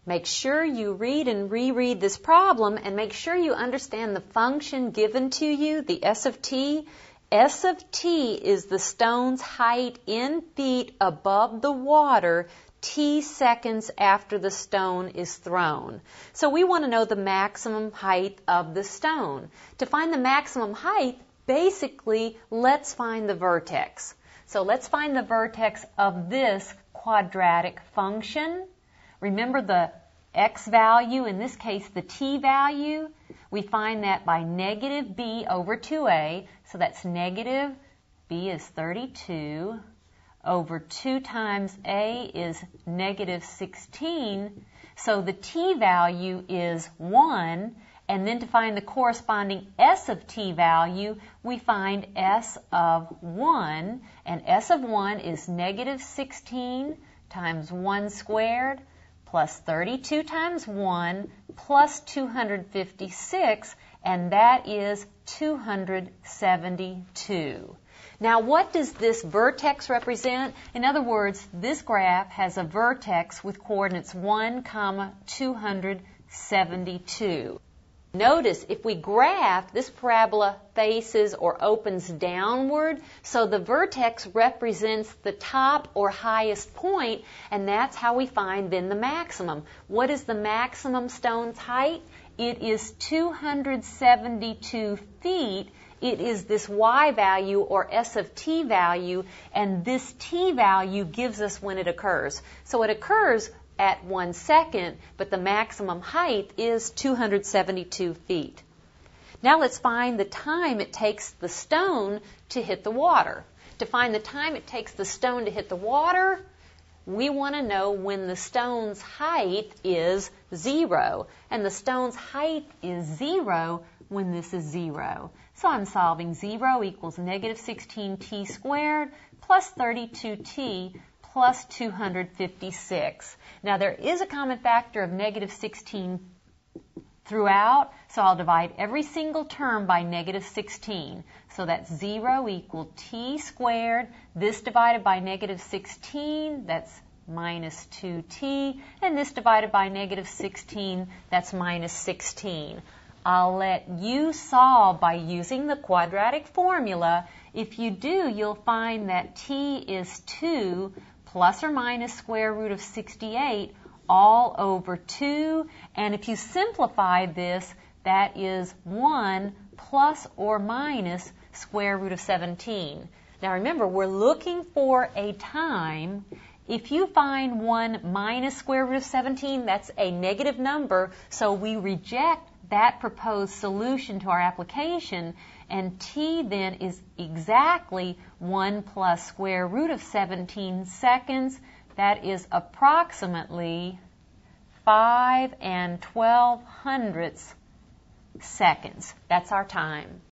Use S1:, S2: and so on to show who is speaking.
S1: Make sure you read and reread this problem and make sure you understand the function given to you, the S of t. S of t is the stone's height in feet above the water t seconds after the stone is thrown. So we want to know the maximum height of the stone. To find the maximum height, basically, let's find the vertex. So let's find the vertex of this quadratic function. Remember the x value, in this case the t value, we find that by negative b over 2a, so that's negative b is 32, over 2 times a is negative 16, so the t value is 1, and then to find the corresponding s of t value, we find s of 1, and s of 1 is negative 16 times 1 squared, plus 32 times 1, plus 256, and that is 272. Now, what does this vertex represent? In other words, this graph has a vertex with coordinates 1, 272. Notice, if we graph, this parabola faces or opens downward, so the vertex represents the top or highest point, and that's how we find then the maximum. What is the maximum stone's height? It is 272 feet. It is this y value or s of t value, and this t value gives us when it occurs. So it occurs at 1 second, but the maximum height is 272 feet. Now let's find the time it takes the stone to hit the water. To find the time it takes the stone to hit the water, we want to know when the stone's height is 0. And the stone's height is 0 when this is 0. So I'm solving 0 equals negative 16t squared plus 32t plus 256. Now there is a common factor of negative 16 throughout, so I'll divide every single term by negative 16. So that's 0 equal t squared. This divided by negative 16, that's minus 2t. And this divided by negative 16, that's minus 16. I'll let you solve by using the quadratic formula. If you do, you'll find that t is 2 plus or minus square root of 68 all over 2. And if you simplify this, that is 1 plus or minus square root of 17. Now remember, we're looking for a time. If you find 1 minus square root of 17, that's a negative number, so we reject that proposed solution to our application, and t then is exactly 1 plus square root of 17 seconds. That is approximately 5 and 12 hundredths seconds. That's our time.